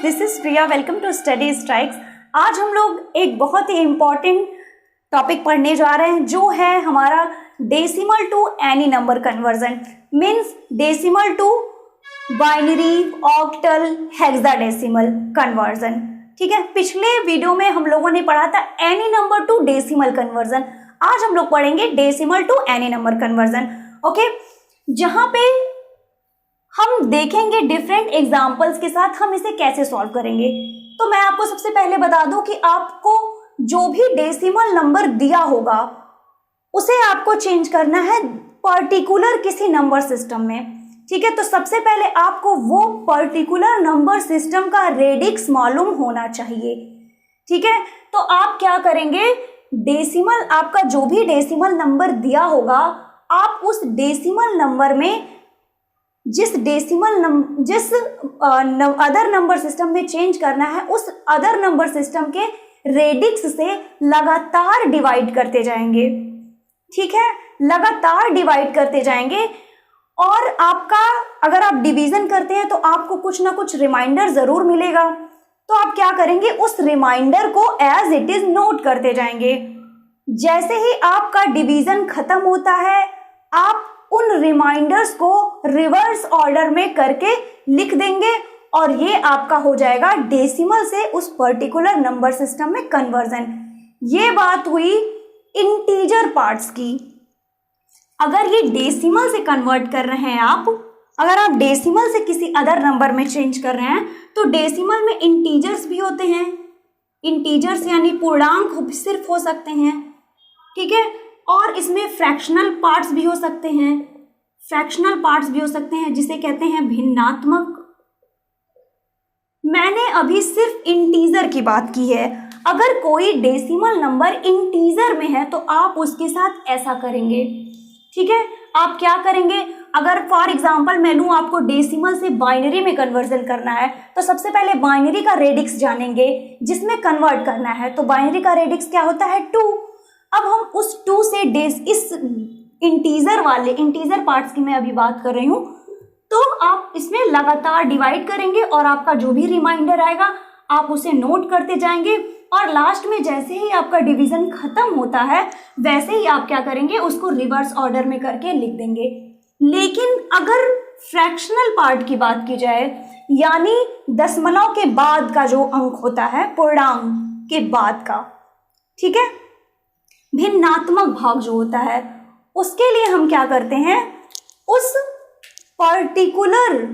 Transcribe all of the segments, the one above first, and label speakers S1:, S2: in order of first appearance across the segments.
S1: This is Priya. Welcome to study strikes. आज हम लोग एक बहुत ही इम्पॉर्टेंट टॉपिक पढ़ने जा रहे हैं जो है हमारा decimal to any number conversion, means decimal to binary, octal, hexadecimal conversion. ठीक है, पिछले वीडियो में हम लोगों ने पढ़ा था any number to decimal conversion. आज हम लोग पढ़ेंगे decimal to any number conversion. Okay, जहां पे हम देखेंगे डिफरेंट एग्जाम्पल्स के साथ हम इसे कैसे सॉल्व करेंगे। तो मैं आपको सबसे पहले बता दूं कि आपको जो भी डेसिमल नंबर दिया होगा उसे आपको चेंज करना है पर्टिकुलर किसी नंबर सिस्टम में। ठीक है, तो सबसे पहले आपको वो पर्टिकुलर नंबर सिस्टम का रेडिक्स मालूम होना चाहिए। ठीक है, तो आप क्या करेंगे, डेसिमल, आपका जो भी डेसिमल नंबर दिया होगा आप उस डेसिमल नंबर में जिस अदर नंबर सिस्टम में चेंज करना है उस अदर नंबर सिस्टम के रेडिक्स से लगातार डिवाइड करते जाएंगे। ठीक है, लगातार डिवाइड करते जाएंगे और आपका अगर आप डिवीजन करते हैं तो आपको कुछ ना कुछ रिमाइंडर जरूर मिलेगा। तो आप क्या करेंगे, उस रिमाइंडर को एज इट इज नोट करते जाएंगे। जैसे ही आपका डिवीजन खत्म होता है आप उन रिमाइंडर्स को रिवर्स ऑर्डर में करके लिख देंगे और ये आपका हो जाएगा डेसिमल से उस पर्टिकुलर नंबर सिस्टम में कन्वर्जन। ये बात हुई इंटीजर पार्ट्स की। अगर ये डेसिमल से कन्वर्ट कर रहे हैं आप, अगर आप डेसिमल से किसी अदर नंबर में चेंज कर रहे हैं तो डेसिमल में इंटीजर्स भी होते हैं। इंटीजर्स यानी पूर्णांक सिर्फ हो सकते हैं। ठीक है, और इसमें फ्रैक्शनल पार्ट्स भी हो सकते हैं। फ्रैक्शनल पार्ट्स भी हो सकते हैं जिसे कहते हैं भिन्नात्मक। मैंने अभी सिर्फ इंटीजर की बात की है। अगर कोई डेसिमल नंबर इंटीजर में है तो आप उसके साथ ऐसा करेंगे। ठीक है, आप क्या करेंगे, अगर फॉर एग्जांपल मैं लूं आपको डेसिमल से बाइनरी में कन्वर्जन करना है तो सबसे पहले बाइनरी का रेडिक्स जानेंगे जिसमें कन्वर्ट करना है। तो बाइनरी का रेडिक्स क्या होता है, 2। अब हम उस 2 से इस इंटीजर पार्ट्स की मैं अभी बात कर रही हूं, तो आप इसमें लगातार डिवाइड करेंगे और आपका जो भी रिमाइंडर आएगा आप उसे नोट करते जाएंगे और लास्ट में जैसे ही आपका डिवीजन खत्म होता है वैसे ही आप क्या करेंगे, उसको रिवर्स ऑर्डर में करके लिख देंगे। लेकिन अगर फ्रैक्शनल पार्ट की बात की जाए, यानी दशमलव के बाद का जो अंक होता है, पूर्णांक के बाद का, ठीक है, भिन्नात्मक भाग जो होता है, उसके लिए हम क्या करते हैं, उस पर्टिकुलर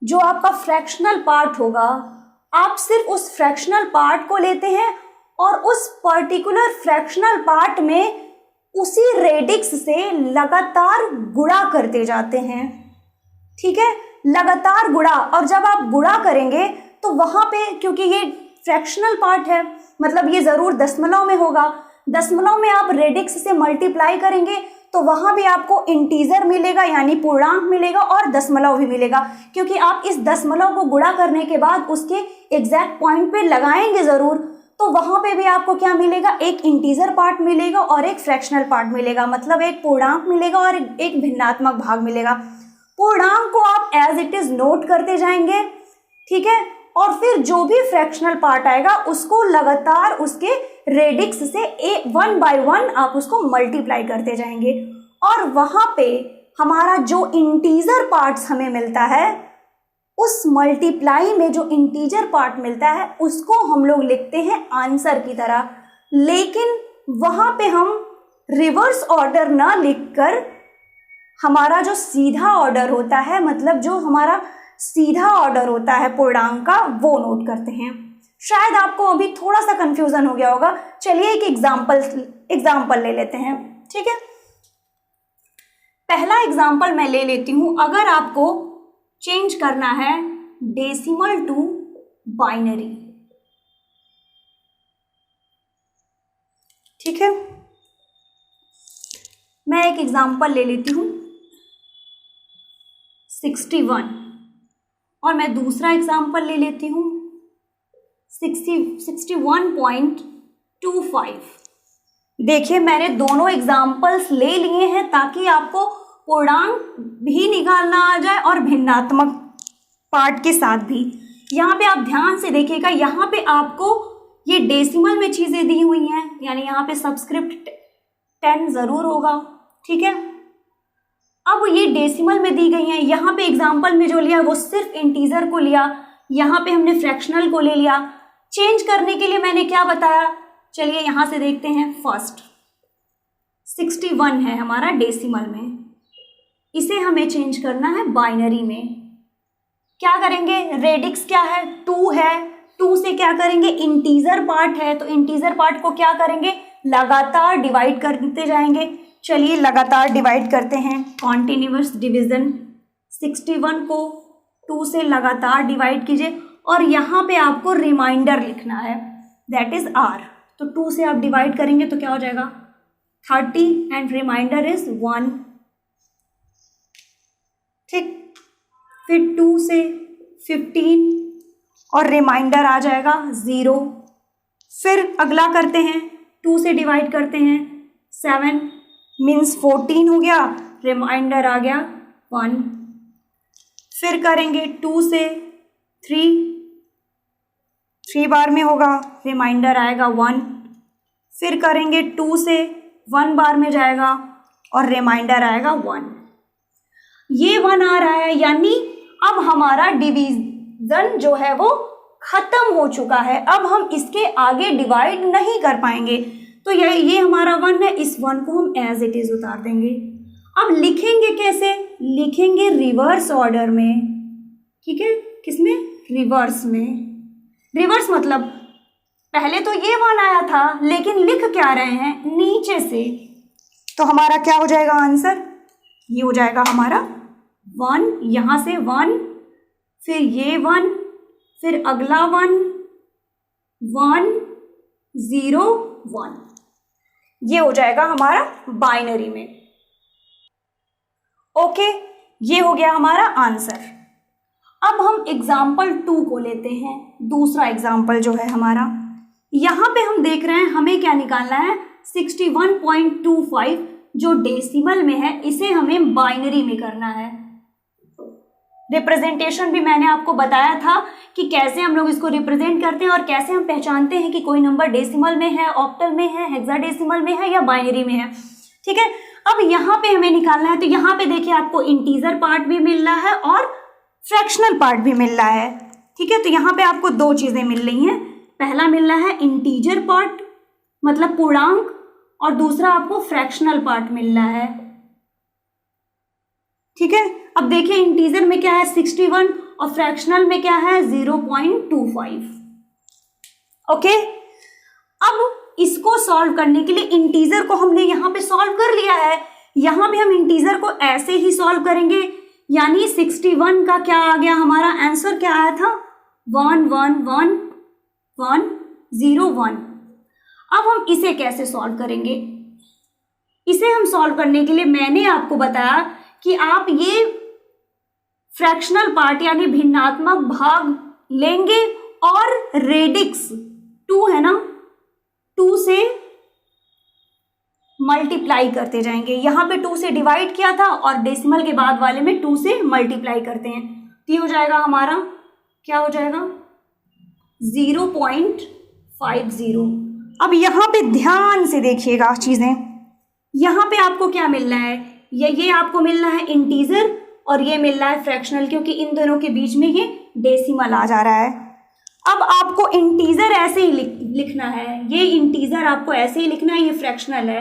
S1: जो आपका फ्रैक्शनल पार्ट होगा आप सिर्फ उस फ्रैक्शनल पार्ट को लेते हैं और उस पर्टिकुलर फ्रैक्शनल पार्ट में उसी रेडिक्स से लगातार गुणा करते जाते हैं। ठीक है, लगातार गुणा, और जब आप गुणा करेंगे तो वहां पे, क्योंकि ये फ्रैक्शनल पार्ट है मतलब ये जरूर दशमलव में होगा, दशमलव में आप रेडिक्स से मल्टीप्लाई करेंगे तो वहां भी आपको इंटीजर मिलेगा यानी पूर्णांक मिलेगा और दशमलव भी मिलेगा, क्योंकि आप इस दशमलव को गुणा करने के बाद उसके एग्जैक्ट पॉइंट पे लगाएंगे जरूर, तो वहां पे भी आपको क्या मिलेगा, एक इंटीजर पार्ट मिलेगा और एक फ्रैक्शनल पार्ट मिलेगा, मतलब एक पूर्णांक मिलेगा और एक भिन्नात्मक भाग मिलेगा। पूर्णांक को आप एज इट इज नोट करते जाएंगे। ठीक है, और फिर जो भी फ्रैक्शनल पार्ट आएगा उसको लगातार उसके रेडिक्स से 1 बाय 1 आप उसको मल्टीप्लाई करते जाएंगे और वहां पे हमारा जो इंटीजर पार्ट्स हमें मिलता है, उस मल्टीप्लाई में जो इंटीजर पार्ट मिलता है उसको हम लोग लिखते हैं आंसर की तरह। लेकिन वहां पे हम रिवर्स ऑर्डर ना लिखकर हमारा जो सीधा ऑर्डर होता है, मतलब जो हमारा सीधा ऑर्डर होता है पूर्णांक का, वो नोट करते हैं। शायद आपको अभी थोड़ा सा कंफ्यूजन हो गया होगा। चलिए एक एग्जाम्पल ले लेते हैं। ठीक है, पहला एग्जाम्पल मैं ले लेती हूं। अगर आपको चेंज करना है डेसिमल टू बाइनरी, ठीक है, मैं एक एग्जाम्पल ले लेती हूं 61 और मैं दूसरा एग्जाम्पल ले लेती हूं 61.25। देखिए मैंने दोनों एग्जाम्पल्स ले लिए हैं ताकि आपको पूर्णांक भी निकालना आ जाए और भिन्नात्मक पार्ट के साथ भी। यहाँ पे आप ध्यान से देखिएगा, यहाँ पे आपको ये डेसिमल में चीजें दी हुई हैं, यानी यहाँ पे सबस्क्रिप्ट 10 जरूर होगा, ठीक है। अब ये डेसिमल में दी गई हैं, यहाँ पे एग्जाम्पल में जो लिया वो सिर्फ इंटीजर को लिया, यहाँ पे हमने फ्रैक्शनल को ले लिया। चेंज करने के लिए मैंने क्या बताया, चलिए यहाँ से देखते हैं। फर्स्ट 61 है हमारा डेसिमल में, इसे हमें चेंज करना है बाइनरी में। क्या करेंगे, रेडिक्स क्या है, 2 है, 2 से क्या करेंगे, इंटीजर पार्ट है, तो इंटीजर पार्ट को क्या करेंगे, लगातार डिवाइड करते जाएंगे। चलिए लगातार डिवाइड करते हैं, कॉन्टिन्यूअस डिवीजन। 61 को 2 से लगातार डिवाइड कीजिए और यहाँ पे आपको रिमाइंडर लिखना है, दैट इज आर। तो 2 से आप डिवाइड करेंगे तो क्या हो जाएगा 30 एंड रिमाइंडर इज 1, ठीक। फिर 2 से 15 और रिमाइंडर आ जाएगा 0। फिर अगला करते हैं, 2 से डिवाइड करते हैं 7 मीन्स 14 हो गया, रिमाइंडर आ गया 1। फिर करेंगे 2 से 3 बार में होगा, रिमाइंडर आएगा 1। फिर करेंगे 2 से 1 बार में जाएगा और रिमाइंडर आएगा 1। ये 1 आ रहा है, यानी अब हमारा डिवीजन जो है वो खत्म हो चुका है। अब हम इसके आगे डिवाइड नहीं कर पाएंगे, तो ये हमारा 1 है, इस 1 को हम एज इट इज उतार देंगे। अब लिखेंगे कैसे, लिखेंगे रिवर्स ऑर्डर में, ठीक है। किसमें, रिवर्स में। रिवर्स मतलब पहले तो ये 1 आया था, लेकिन लिख क्या रहे हैं, नीचे से। तो हमारा क्या हो जाएगा आंसर, ये हो जाएगा हमारा 1, यहाँ से 1, फिर ये 1, फिर अगला 1, 1 0 1, ये हो जाएगा हमारा बाइनरी में। ओके, ये हो गया हमारा आंसर। अब हम एग्जाम्पल 2 को लेते हैं, दूसरा एग्जाम्पल जो है हमारा। यहाँ पे हम देख रहे हैं हमें क्या निकालना है, 61.25 जो डेसिमल में है, इसे हमें बाइनरी में करना है। रिप्रेजेंटेशन भी मैंने आपको बताया था कि कैसे हम लोग इसको रिप्रेजेंट करते हैं और कैसे हम पहचानते हैं कि कोई नंबर डेसिमल में है, ऑक्टल में है, हेक्साडेसिमल में है या बाइनरी में है, ठीक है। अब यहाँ पे हमें निकालना है, तो यहाँ पे देखिए आपको इंटीजर पार्ट भी मिल रहा है और फ्रैक्शनल पार्ट भी मिल रहा है, ठीक है। तो यहाँ पे आपको 2 चीजें मिल रही हैं, पहला मिल रहा है इंटीजर पार्ट मतलब पूर्णांक, और दूसरा आपको फ्रैक्शनल पार्ट मिल रहा है, ठीक है। अब देखिए इंटीजर में क्या है 61 और फ्रैक्शनल में क्या है 0.25। ओके, अब इसको सॉल्व करने के लिए इंटीजर को हमने यहाँ पे सॉल्व कर लिया है, यहाँ पे हम इंटीजर को ऐसे ही सॉल्व करेंगे, यानी 61 का क्या आ गया, हमारा आंसर क्या आया था 1 1 1 1 0 1। अब हम इसे कैसे सॉल्व करेंगे, इसे हम सॉल्व करने के लिए मैंने आपको बताया कि आप ये फ्रैक्शनल पार्ट यानी भिन्नात्मक भाग लेंगे और रेडिक्स 2 है ना, 2 से मल्टीप्लाई करते जाएंगे। यहाँ पे 2 से डिवाइड किया था और डेसिमल के बाद वाले में 2 से मल्टीप्लाई करते हैं, तो ये हो जाएगा हमारा, क्या हो जाएगा 0.50। अब यहाँ पे ध्यान से देखिएगा चीजें, यहाँ पे आपको क्या मिल रहा है, ये आपको मिल रहा है इंटीजर और ये मिल रहा है फ्रैक्शनल, क्योंकि इन दोनों के बीच में ये डेसिमल आ जा रहा है। अब आपको इंटीजर ऐसे ही लिखना है, ये इंटीजर आपको ऐसे ही लिखना है, ये फ्रैक्शनल है।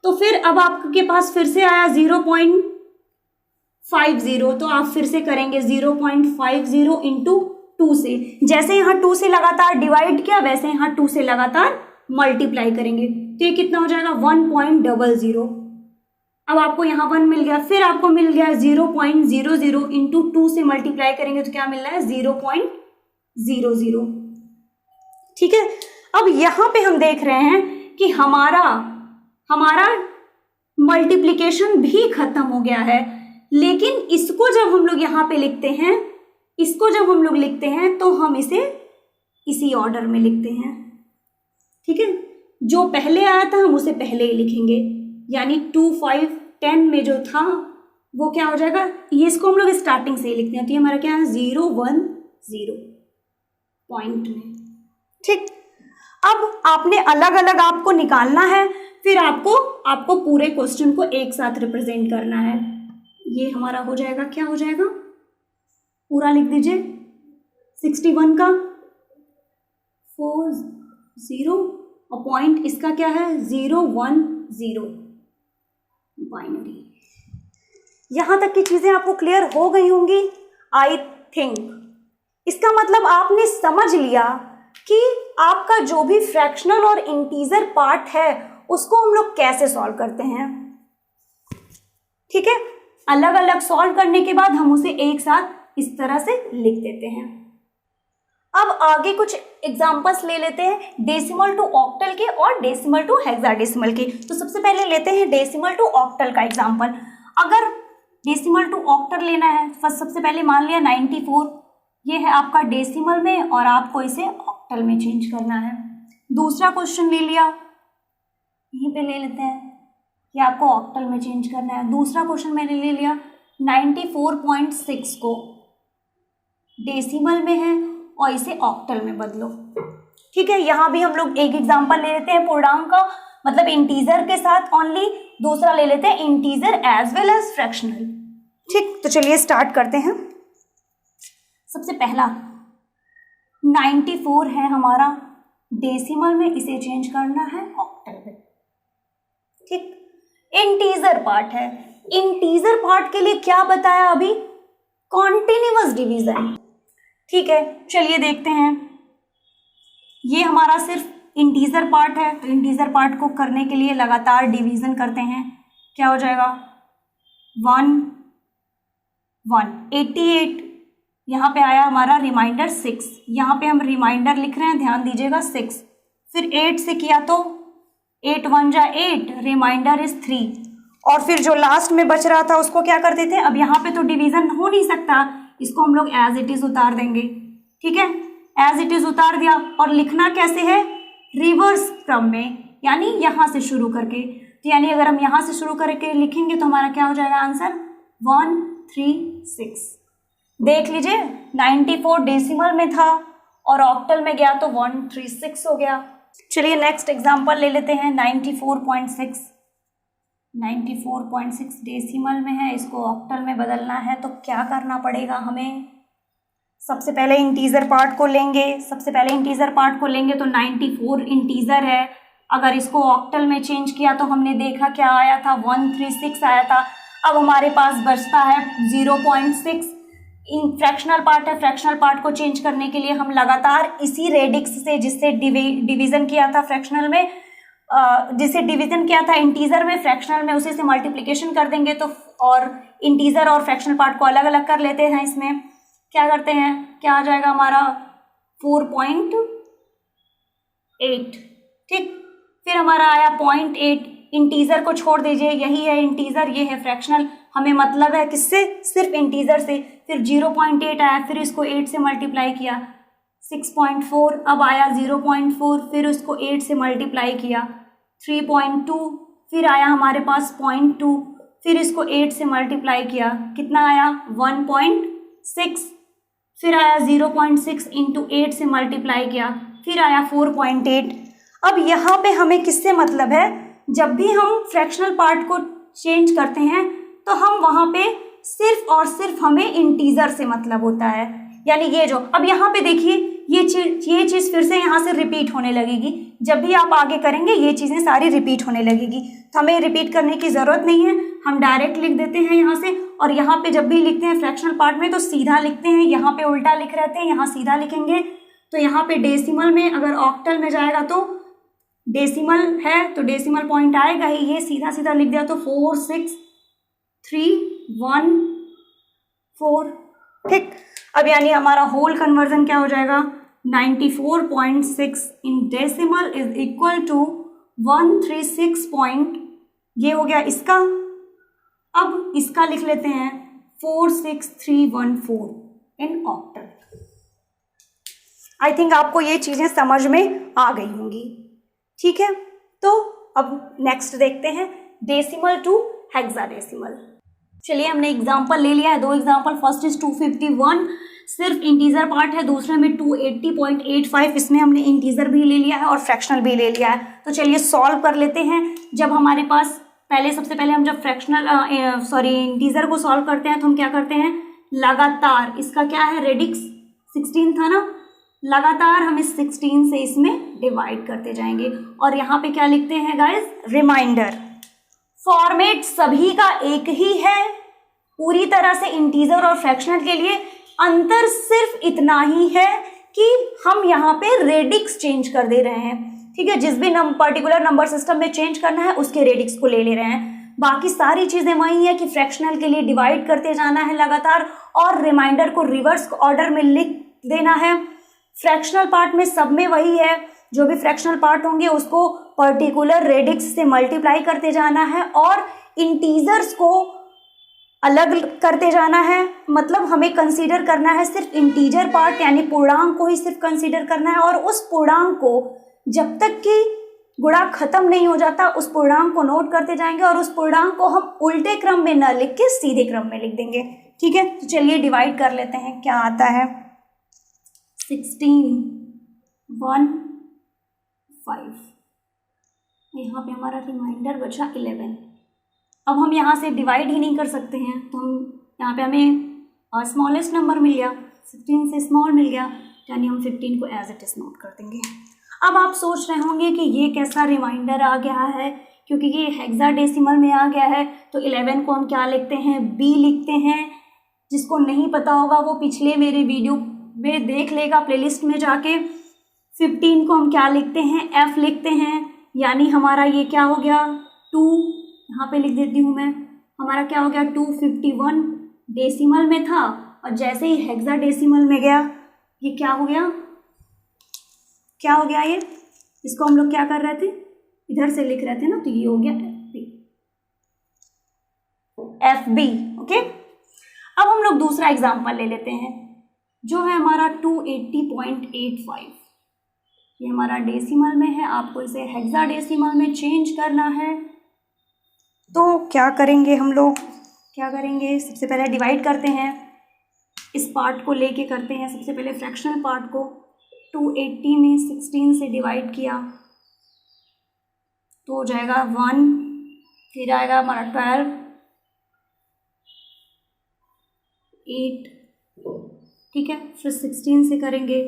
S1: तो फिर अब आपके पास फिर से आया 0.50, तो आप फिर से करेंगे 0.50 इंटू 2 से, जैसे यहाँ 2 से लगातार डिवाइड किया वैसे यहाँ 2 से लगातार मल्टीप्लाई करेंगे, तो ये कितना हो जाएगा 1.00। अब आपको यहाँ 1 मिल गया, फिर आपको मिल गया 0.00 इंटू 2 से मल्टीप्लाई करेंगे तो क्या मिल रहा है 0.00, ठीक है। अब यहाँ पे हम देख रहे हैं कि हमारा मल्टीप्लिकेशन भी खत्म हो गया है, लेकिन इसको जब हम लोग यहाँ पे लिखते हैं, इसको जब हम लोग लिखते हैं तो हम इसे इसी ऑर्डर में लिखते हैं, ठीक है। जो पहले आया था हम उसे पहले ही लिखेंगे, यानी 2 5 10 में जो था वो क्या हो जाएगा, ये इसको हम लोग स्टार्टिंग से ही लिखते हैं, तो ये हमारा क्या है 0 1 0, पॉइंट में। ठीक, अब आपने अलग अलग आपको निकालना है, फिर आपको पूरे क्वेश्चन को एक साथ रिप्रेजेंट करना है। ये हमारा हो जाएगा, क्या हो जाएगा, पूरा लिख दीजिए 61 का 40 और पॉइंट इसका क्या है 010 बाइनरी। यहां तक की चीजें आपको क्लियर हो गई होंगी आई थिंक। इसका मतलब आपने समझ लिया कि आपका जो भी फ्रैक्शनल और इंटीजर पार्ट है उसको हम लोग कैसे सॉल्व करते हैं। ठीक है, अलग अलग सॉल्व करने के बाद हम उसे एक साथ इस तरह से लिख देते हैं। अब आगे कुछ एग्जांपल्स ले लेते हैं डेसिमल टू ऑक्टल के और डेसिमल टू हेक्साडेसिमल के। तो सबसे पहले लेते हैं डेसिमल टू ऑक्टल का एग्जांपल। अगर डेसिमल टू ऑक्टल लेना है, सबसे पहले मान लिया 94, ये है आपका डेसिमल में और आपको इसे ऑक्टल में चेंज करना है। दूसरा क्वेश्चन ले लिया, यहीं पे ले लेते हैं कि आपको ऑक्टल में चेंज करना है। दूसरा क्वेश्चन मैंने ले लिया 94.6 को डेसिमल में है और इसे ऑक्टल में बदलो। ठीक है, यहाँ भी हम लोग एक एग्जांपल ले लेते हैं पूर्णांक का, मतलब इंटीजर के साथ ओनली। दूसरा ले लेते हैं integer as well as fractional. ठीक, तो चलिए स्टार्ट करते हैं। सबसे पहला 94 है हमारा डेसिमल में, इसे चेंज करना है ऑक्टल में। ठीक, इंटीजर पार्ट है। इंटीजर पार्ट के लिए क्या बताया अभी, कॉन्टिन्यूअस डिवीजन। ठीक है, चलिए देखते हैं। ये हमारा सिर्फ इंटीजर पार्ट है, तो इंटीजर पार्ट को करने के लिए लगातार डिवीजन करते हैं। क्या हो जाएगा 1 1 88, यहाँ पे आया हमारा रिमाइंडर 6, यहाँ पे हम रिमाइंडर लिख रहे हैं, ध्यान दीजिएगा 6। फिर 8 से किया तो 8 1 जा 8, रिमाइंडर इज 3। और फिर जो लास्ट में बच रहा था उसको क्या करते थे, अब यहाँ पे तो डिवीजन हो नहीं सकता, इसको हम लोग एज इट इज उतार देंगे। ठीक है, एज इट इज उतार दिया। और लिखना कैसे है, रिवर्स क्रम में, यानी यहाँ से शुरू करके। तो यानी अगर हम यहाँ से शुरू करके लिखेंगे तो हमारा क्या हो जाएगा आंसर 136। देख लीजिए 94 डेसिमल में था और ऑक्टल में गया तो 136 हो गया। चलिए नेक्स्ट एग्जांपल ले लेते हैं 94.6। 94.6 डेसिमल में है, इसको ऑक्टल में बदलना है तो क्या करना पड़ेगा हमें, सबसे पहले इंटीजर पार्ट को लेंगे। तो 94 इंटीजर है, अगर इसको ऑक्टल में चेंज किया तो हमने देखा क्या आया था 136 आया था। अब हमारे पास बचता है 0.6, इन फ्रैक्शनल पार्ट है। फ्रैक्शनल पार्ट को चेंज करने के लिए हम लगातार इसी रेडिक्स से जिससे डिवीजन किया था फ्रैक्शनल में, जिसे डिवीजन किया था इंटीजर में, फ्रैक्शनल में उसी से मल्टीप्लिकेशन कर देंगे। तो और इंटीजर और फ्रैक्शनल पार्ट को अलग अलग कर लेते हैं। इसमें क्या करते हैं, क्या आ जाएगा हमारा 4.8। ठीक, फिर हमारा आया 0.8, इंटीजर को छोड़ दीजिए, यही है इंटीजर, ये है फ्रैक्शनल, हमें मतलब है किससे, सिर्फ इंटीजर से। फिर 0.8 आया, फिर इसको 8 से मल्टीप्लाई किया 6.4, अब आया 0.4, फिर उसको 8 से मल्टीप्लाई किया 3.2, फिर आया हमारे पास 0.2, फिर इसको 8 से मल्टीप्लाई किया, कितना आया 1.6, फिर आया 0.6 इंटू 8 से मल्टीप्लाई किया, फिर आया 4.8। अब यहाँ पे हमें किससे मतलब है, जब भी हम फ्रैक्शनल पार्ट को चेंज करते हैं तो हम वहाँ पे सिर्फ और सिर्फ हमें इंटीजर से मतलब होता है। यानी ये जो अब यहाँ पे देखिए ये चीज़ फिर से यहाँ से रिपीट होने लगेगी। जब भी आप आगे करेंगे ये चीज़ें सारी रिपीट होने लगेगी, तो हमें रिपीट करने की ज़रूरत नहीं है, हम डायरेक्ट लिख देते हैं यहाँ से। और यहाँ पे जब भी लिखते हैं फ्रैक्शनल पार्ट में तो सीधा लिखते हैं, यहाँ पे उल्टा लिख रहते हैं, यहाँ सीधा लिखेंगे। तो यहाँ पे डेसिमल में अगर ऑक्टल में जाएगा तो डेसिमल है तो डेसिमल पॉइंट आएगा ही, ये सीधा सीधा लिख दिया तो 46314। ठीक, अब यानी हमारा होल कन्वर्जन क्या हो जाएगा 94.6 in decimal is equal to 136 point, ये हो गया इसका। अब इसका लिख लेते हैं 46314 इन ऑक्टल। आई थिंक आपको ये चीजें समझ में आ गई होंगी। ठीक है, तो अब नेक्स्ट देखते हैं डेसिमल टू हेक्साडेसिमल। चलिए हमने एग्जाम्पल ले लिया है, दो एग्जाम्पल। फर्स्ट इज 251, सिर्फ इंटीजर पार्ट है। दूसरे में 280.85, इसमें हमने इंटीजर भी ले लिया है और फ्रैक्शनल भी ले लिया है। तो चलिए सॉल्व कर लेते हैं। जब हमारे पास सबसे पहले हम जब इंटीजर को सॉल्व करते हैं तो हम क्या करते हैं, लगातार, इसका क्या है, रेडिक्स 16 था ना, लगातार हम इस 16 से इसमें डिवाइड करते जाएंगे। और यहाँ पे क्या लिखते हैं गाइस, रिमाइंडर। फॉर्मेट सभी का एक ही है पूरी तरह से, इंटीजर और फ्रैक्शनल के लिए। अंतर सिर्फ इतना ही है कि हम यहाँ पे रेडिक्स चेंज कर दे रहे हैं, ठीक है। जिस भी पर्टिकुलर नंबर सिस्टम में चेंज करना है उसके रेडिक्स को ले रहे हैं। बाकी सारी चीजें वही है कि फ्रैक्शनल के लिए डिवाइड करते जाना है लगातार, और रिमाइंडर को रिवर्स ऑर्डर में लिख देना है। फ्रैक्शनल पार्ट में सब में वही है, जो भी फ्रैक्शनल पार्ट होंगे उसको पर्टिकुलर रेडिक्स से मल्टीप्लाई करते जाना है और इंटीजर्स को अलग करते जाना है। मतलब हमें कंसीडर करना है सिर्फ इंटीजर पार्ट, यानी पूर्णांक को ही सिर्फ कंसीडर करना है, और उस पूर्णांक को जब तक कि गुणा खत्म नहीं हो जाता उस पूर्णांक को नोट करते जाएंगे, और उस पूर्णांक को हम उल्टे क्रम में न लिख के सीधे क्रम में लिख देंगे, ठीक है। तो चलिए डिवाइड कर लेते हैं, क्या आता है, 16, 1, 5, यहाँ पे हमारा रिमाइंडर बचा 11। अब हम यहाँ से डिवाइड ही नहीं कर सकते हैं, तो हम यहाँ पे हमें स्मॉलेस्ट नंबर मिल गया, 16 से स्मॉल मिल गया, यानी हम 15 को एज इट इज नोट कर देंगे। अब आप सोच रहे होंगे कि ये कैसा रिमाइंडर आ गया है, क्योंकि ये हेक्साडेसिमल में आ गया है, तो 11 को हम क्या लिखते हैं, बी लिखते हैं। जिसको नहीं पता होगा वो पिछले मेरे वीडियो में देख लेगा प्लेलिस्ट में जाके। 15 को हम क्या लिखते हैं, एफ लिखते हैं, यानी हमारा ये क्या हो गया, 2, यहाँ पे लिख देती हूँ मैं, हमारा क्या हो गया, 251 डेसिमल में था, और जैसे ही हेक्साडेसिमल में गया ये क्या हो गया, क्या हो गया, ये इसको हम लोग क्या कर रहे थे, इधर से लिख रहे थे ना, तो ये हो गया एफ बी, ओके। अब हम लोग दूसरा एग्जाम्पल ले लेते हैं, जो है हमारा 280.85। ये हमारा डेसिमल में है, आपको इसे हेक्साडेसिमल में चेंज करना है। तो क्या करेंगे हम लोग, क्या करेंगे, सबसे पहले डिवाइड करते हैं, इस पार्ट को लेके करते हैं। सबसे पहले फ्रैक्शनल पार्ट को 280 में 16 से डिवाइड किया तो हो जाएगा 1, फिर आएगा हमारा 12, 8, ठीक है। फिर 16 से करेंगे,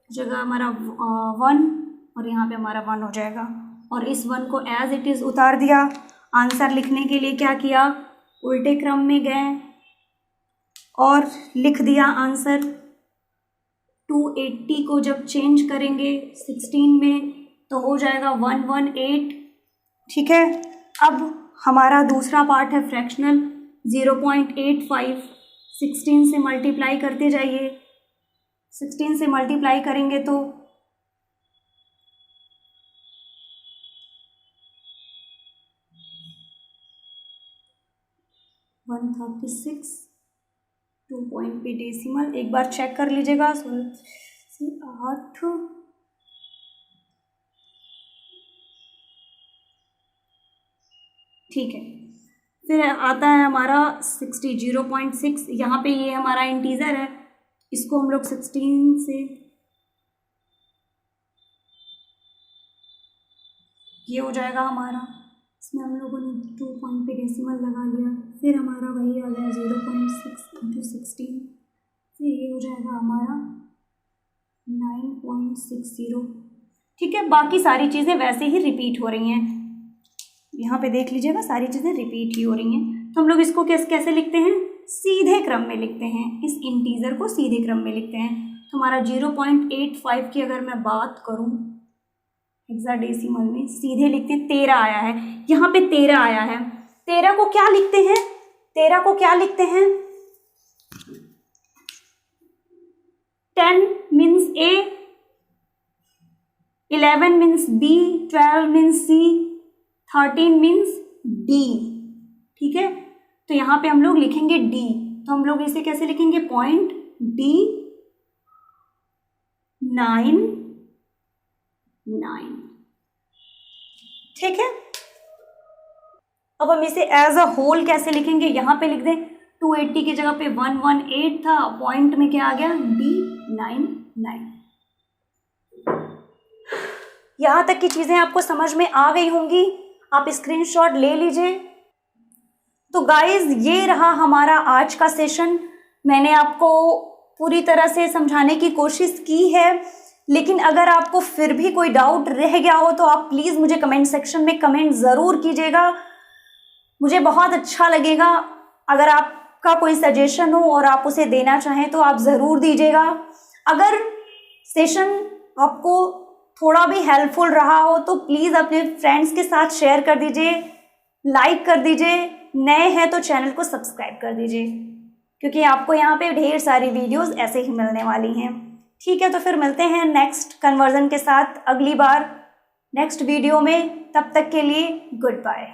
S1: जगह हमारा 1, और यहाँ पे हमारा 1 हो जाएगा, और इस 1 को एज इट इज़ उतार दिया। आंसर लिखने के लिए क्या किया, उल्टे क्रम में गए और लिख दिया आंसर। 280 को जब चेंज करेंगे 16 में तो हो जाएगा 118, ठीक है। अब हमारा दूसरा पार्ट है फ्रैक्शनल, 0.85, 16 से मल्टीप्लाई करते जाइए। 16 से मल्टीप्लाई करेंगे तो 136, 2 पॉइंट पे डेसिमल, एक बार चेक कर लीजिएगा, 16 से 8, ठीक है। फिर आता है हमारा 60, 0.6, यहाँ पे ये हमारा इंटीजर है, इसको हम लोग 16 से, ये हो जाएगा हमारा, इसमें हम लोगों ने 2 पॉइंट पे डेसिमल लगा लिया, फिर हमारा वही आ गया 0.6 इंटू 16, फिर ये हो जाएगा हमारा 9.60, ठीक है। बाकी सारी चीज़ें वैसे ही रिपीट हो रही हैं, यहाँ पे देख लीजिएगा सारी चीज़ें रिपीट ही हो रही हैं। तो हम लोग इसको कैसे लिखते हैं, सीधे क्रम में लिखते हैं, इस इंटीजर को सीधे क्रम में लिखते हैं। तो हमारा 0.85 की अगर मैं बात करूँ हेक्साडेसिमल में, सीधे लिखते हैं, 13 आया है, यहाँ पे 13 आया है। 13 को क्या लिखते हैं, 13 को क्या लिखते हैं, 10 means A, 11 means B, 12 means C, 13 means D, ठीक है। तो यहाँ पे हम लोग लिखेंगे D, तो हम लोग इसे कैसे लिखेंगे, पॉइंट D 9, ठीक है। अब हम इसे एज अ होल कैसे लिखेंगे, यहाँ पे लिख दें 280 की जगह पे 118 था, पॉइंट में क्या आ गया D99। यहाँ तक की चीज़ें आपको समझ में आ गई होंगी, आप स्क्रीनशॉट ले लीजिए। तो गाइज ये रहा हमारा आज का सेशन। मैंने आपको पूरी तरह से समझाने की कोशिश की है, लेकिन अगर आपको फिर भी कोई डाउट रह गया हो तो आप प्लीज़ मुझे कमेंट सेक्शन में कमेंट ज़रूर कीजिएगा। मुझे बहुत अच्छा लगेगा। अगर आपका कोई सजेशन हो और आप उसे देना चाहें तो आप ज़रूर दीजिएगा। अगर सेशन आपको थोड़ा भी हेल्पफुल रहा हो तो प्लीज़ अपने फ्रेंड्स के साथ शेयर कर दीजिए, लाइक कर दीजिए, नए हैं तो चैनल को सब्सक्राइब कर दीजिए, क्योंकि आपको यहाँ पे ढेर सारी वीडियोस ऐसे ही मिलने वाली हैं। ठीक है, तो फिर मिलते हैं नेक्स्ट कन्वर्जन के साथ अगली बार नेक्स्ट वीडियो में। तब तक के लिए गुड बाय।